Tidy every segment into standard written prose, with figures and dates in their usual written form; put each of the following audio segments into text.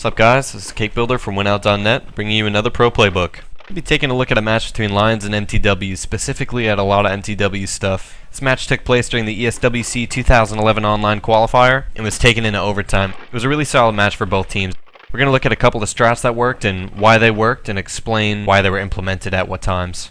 What's up guys, this is Cake Builder from winout.net, bringing you another pro playbook. We'll be taking a look at a match between Lions and mTw, specifically at a lot of mTw stuff. This match took place during the ESWC 2011 online qualifier and was taken into overtime. It was a really solid match for both teams. We're going to look at a couple of strats that worked and why they worked and explain why they were implemented at what times.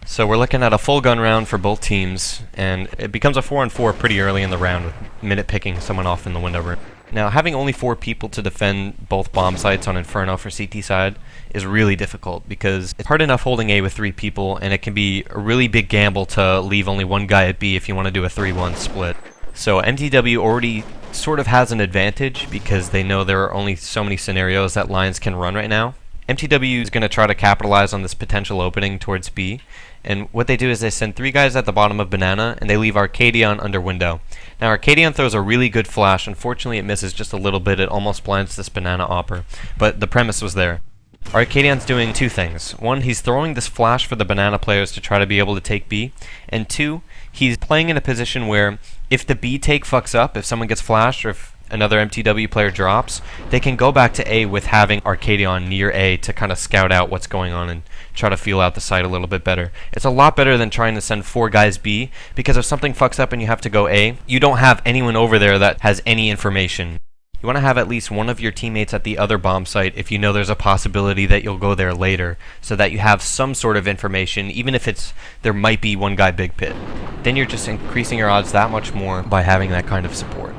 So we're looking at a full gun round for both teams, and it becomes a 4-on-4 pretty early in the round with minute picking someone off in the window room. Now, having only 4 people to defend both bomb sites on Inferno for CT side is really difficult because it's hard enough holding A with 3 people, and it can be a really big gamble to leave only one guy at B if you want to do a 3-1 split. So mTw already sort of has an advantage because they know there are only so many scenarios that Lions can run right now. mTw is going to try to capitalize on this potential opening towards B, and what they do is they send 3 guys at the bottom of Banana, and they leave Arcadion under window. Now Arcadion throws a really good flash. Unfortunately it misses just a little bit, it almost blinds this Banana Opper, but the premise was there. Arcadion's doing 2 things. 1, he's throwing this flash for the Banana players to try to be able to take B, and 2, he's playing in a position where if the B take fucks up, if someone gets flashed or if another mTw player drops, they can go back to A with having Arcadion near A to kind of scout out what's going on and try to feel out the site a little bit better. It's a lot better than trying to send 4 guys B, because if something fucks up and you have to go A, you don't have anyone over there that has any information. You want to have at least one of your teammates at the other bomb site if you know there's a possibility that you'll go there later, so that you have some sort of information, even if there might be one guy big pit. Then you're just increasing your odds that much more by having that kind of support.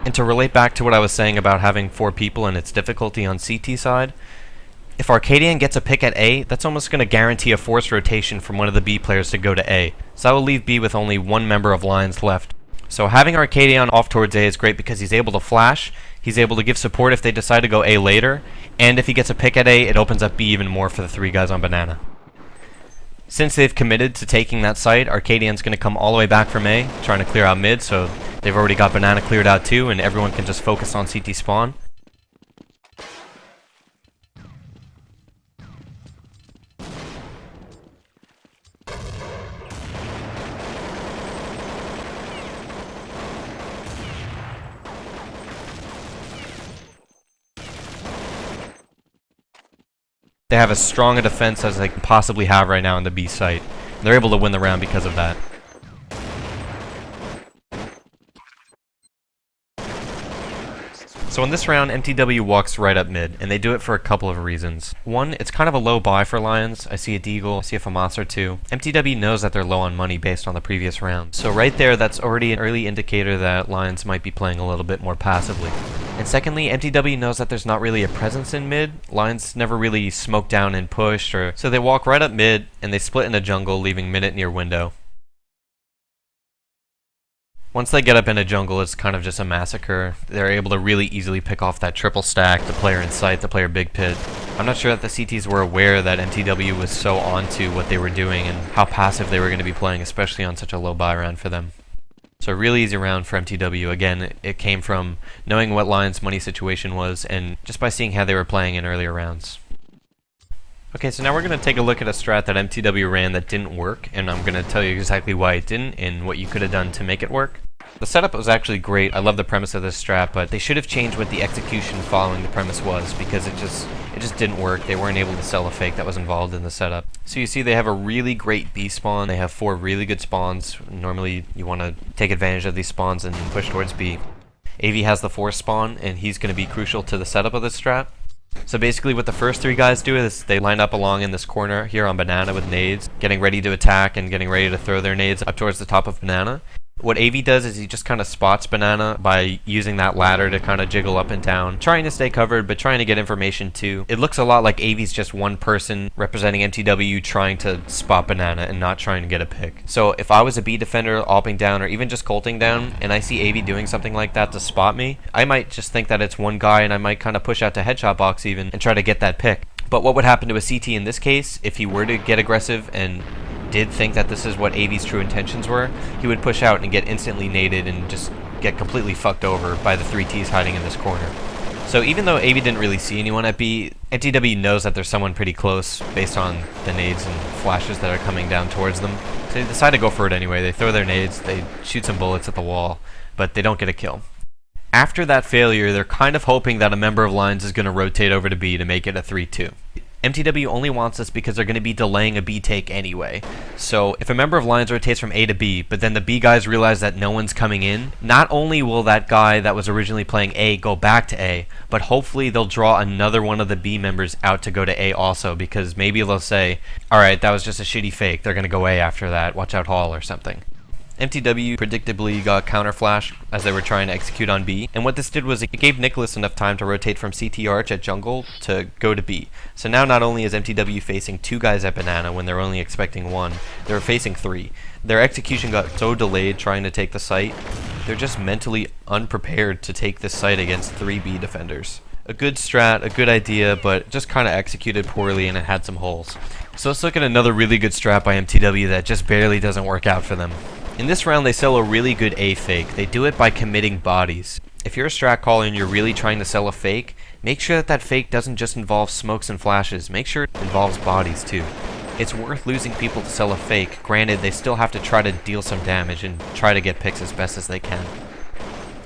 And to relate back to what I was saying about having 4 people and its difficulty on CT side, if Arcadion gets a pick at A, that's almost going to guarantee a forced rotation from one of the B players to go to A. So that will leave B with only 1 member of Lions left. So having Arcadion off towards A is great because he's able to flash, he's able to give support if they decide to go A later, and if he gets a pick at A, it opens up B even more for the 3 guys on Banana. Since they've committed to taking that site, Arcadion's going to come all the way back from A, trying to clear out mid, so they've already got Banana cleared out too, and everyone can just focus on CT spawn. They have as strong a defense as they can possibly have right now in the B site. They're able to win the round because of that. So in this round, mTw walks right up mid, and they do it for a couple of reasons. 1, it's kind of a low buy for Lions. I see a Deagle, I see a FAMAS or 2. mTw knows that they're low on money based on the previous round. So right there, that's already an early indicator that Lions might be playing a little bit more passively. And secondly, mTw knows that there's not really a presence in mid. Lions never really smoked down and pushed, so they walk right up mid, and they split in a jungle, leaving minute near window. Once they get up in a jungle, it's kind of just a massacre. They're able to really easily pick off that triple stack, the player in sight, the player big pit. I'm not sure that the CTs were aware that mTw was so onto what they were doing and how passive they were going to be playing, especially on such a low buy round for them. So a really easy round for mTw. Again, it came from knowing what Lions' money situation was and just by seeing how they were playing in earlier rounds. Okay, so now we're going to take a look at a strat that mTw ran that didn't work, and I'm going to tell you exactly why it didn't and what you could have done to make it work. The setup was actually great. I love the premise of this strat, but they should have changed what the execution following the premise was, because it just didn't work. They weren't able to sell a fake that was involved in the setup. So you see they have a really great B spawn. They have 4 really good spawns. Normally you want to take advantage of these spawns and push towards B. AV has the 4th spawn, and he's going to be crucial to the setup of this strat. So basically what the first 3 guys do is they line up along in this corner here on Banana with nades, getting ready to attack and getting ready to throw their nades up towards the top of Banana. What AV does is he just kind of spots Banana by using that ladder to kind of jiggle up and down, trying to stay covered but trying to get information too. It looks a lot like AV's just one person representing mTw trying to spot Banana and not trying to get a pick. So if I was a B defender opping down or even just colting down and I see AV doing something like that to spot me, I might just think that it's one guy and I might kind of push out to headshot box even and try to get that pick. But what would happen to a CT in this case if he were to get aggressive and did think that this is what AV's true intentions were? He would push out and get instantly naded and just get completely fucked over by the 3 Ts hiding in this corner. So even though AV didn't really see anyone at B, mTw knows that there's someone pretty close based on the nades and flashes that are coming down towards them. So they decide to go for it anyway. They throw their nades, they shoot some bullets at the wall, but they don't get a kill. After that failure, they're kind of hoping that a member of Lions is going to rotate over to B to make it a 3-2. mTw only wants this because they're going to be delaying a B take anyway. So if a member of Lions rotates from A to B, but then the B guys realize that no one's coming in, not only will that guy that was originally playing A go back to A, but hopefully they'll draw another one of the B members out to go to A also, because maybe they'll say, alright, that was just a shitty fake, they're going to go A after that, watch out Hall or something. mTw predictably got counter flash as they were trying to execute on B, and what this did was it gave Nicholas enough time to rotate from CT arch at jungle to go to B. So now not only is mTw facing 2 guys at banana when they're only expecting 1, they're facing 3. Their execution got so delayed trying to take the site, they're just mentally unprepared to take this site against 3 B defenders. A good strat, a good idea, but just kind of executed poorly and it had some holes. So let's look at another really good strat by mTw that just barely doesn't work out for them. In this round, they sell a really good A fake. They do it by committing bodies. If you're a strat caller and you're really trying to sell a fake, make sure that that fake doesn't just involve smokes and flashes. Make sure it involves bodies too. It's worth losing people to sell a fake. Granted, they still have to try to deal some damage and try to get picks as best as they can.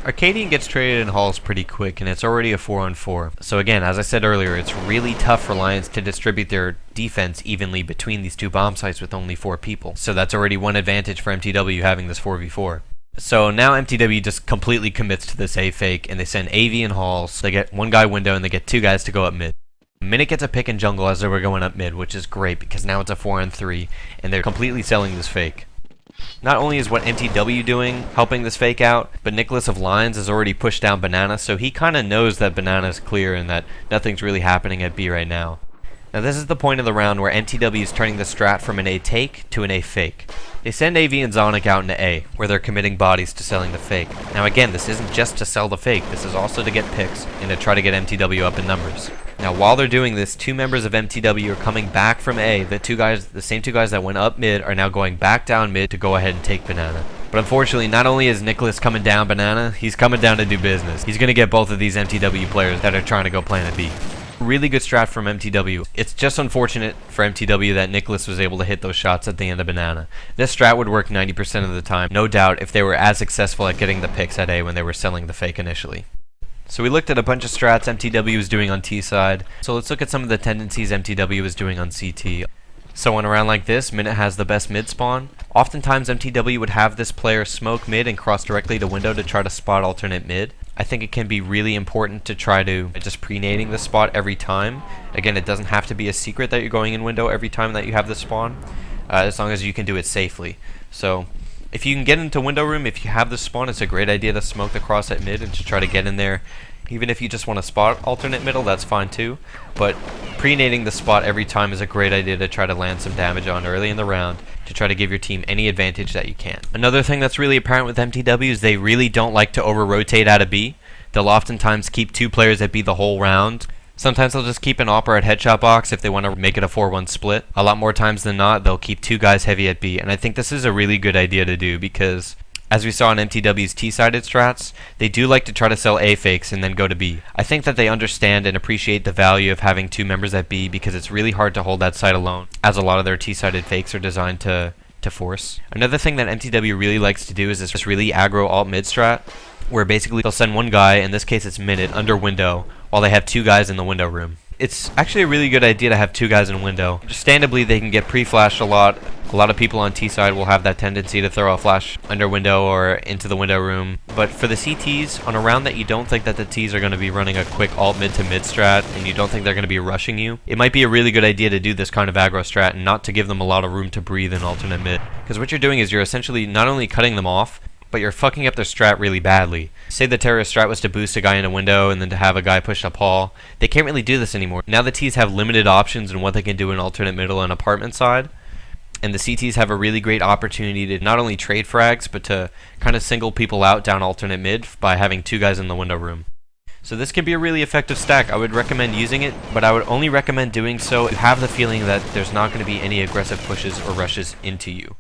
Arcadian gets traded in halls pretty quick, and it's already a 4-on-4. So again, as I said earlier, it's really tough for Lions to distribute their defense evenly between these 2 bomb sites with only 4 people. So that's already one advantage for mTw having this 4v4. So now mTw just completely commits to this A fake, and they send AV in halls. They get 1 guy window, and they get 2 guys to go up mid. Minute gets a pick in jungle as they were going up mid, which is great because now it's a 4-on-3, and they're completely selling this fake. Not only is what mTw doing helping this fake out, but Nicholas of Lions has already pushed down banana, so he kind of knows that banana is clear and that nothing's really happening at B right now. Now this is the point of the round where mTw is turning the strat from an A take to an A fake. They send AV and Zonic out into A, where they're committing bodies to selling the fake. Now again, this isn't just to sell the fake, this is also to get picks and to try to get mTw up in numbers. Now while they're doing this, 2 members of mTw are coming back from A. The same 2 guys that went up mid are now going back down mid to go ahead and take banana. But unfortunately, not only is Nicholas coming down banana, he's coming down to do business. He's going to get both of these mTw players that are trying to go planet B. Really good strat from mTw. It's just unfortunate for mTw that Nicholas was able to hit those shots at the end of banana. This strat would work 90% of the time, no doubt, if they were as successful at getting the picks at A when they were selling the fake initially. So we looked at a bunch of strats mTw was doing on T side. So let's look at some of the tendencies mTw was doing on CT. So in a round like this, Minute has the best mid spawn. Oftentimes mTw would have this player smoke mid and cross directly to window to try to spot alternate mid. I think it can be really important to try to just pre-nading the spot every time. Again, it doesn't have to be a secret that you're going in window every time that you have the spawn, as long as you can do it safely. So if you can get into window room, if you have the spawn, it's a great idea to smoke the cross at mid and to try to get in there. Even if you just want to spot alternate middle, that's fine too. But pre-nading the spot every time is a great idea to try to land some damage on early in the round to try to give your team any advantage that you can. Another thing that's really apparent with mTw is they really don't like to over-rotate out of B. They'll oftentimes keep 2 players at B the whole round. Sometimes they'll just keep an AWPer at headshot box if they want to make it a 4-1 split. A lot more times than not, they'll keep 2 guys heavy at B. And I think this is a really good idea to do because, as we saw in mTw's T-sided strats, they do like to try to sell A fakes and then go to B. I think that they understand and appreciate the value of having 2 members at B because it's really hard to hold that site alone, as a lot of their T-sided fakes are designed to force. Another thing that mTw really likes to do is this really aggro alt mid strat, where basically they'll send 1 guy, in this case it's Minute, under window, while they have 2 guys in the window room. It's actually a really good idea to have 2 guys in window. Understandably, they can get pre-flashed a lot. A lot of people on T side will have that tendency to throw a flash under window or into the window room. But for the CTs, on a round that you don't think that the Ts are going to be running a quick alt mid to mid strat, and you don't think they're going to be rushing you, it might be a really good idea to do this kind of aggro strat and not to give them a lot of room to breathe in alternate mid. Because what you're doing is you're essentially not only cutting them off, but you're fucking up their strat really badly. Say the terrorist strat was to boost a guy in a window and then to have a guy push up hall. They can't really do this anymore. Now the Ts have limited options in what they can do in alternate middle and apartment side. And the CTs have a really great opportunity to not only trade frags, but to kind of single people out down alternate mid by having 2 guys in the window room. So this can be a really effective stack. I would recommend using it, but I would only recommend doing so if you have the feeling that there's not going to be any aggressive pushes or rushes into you.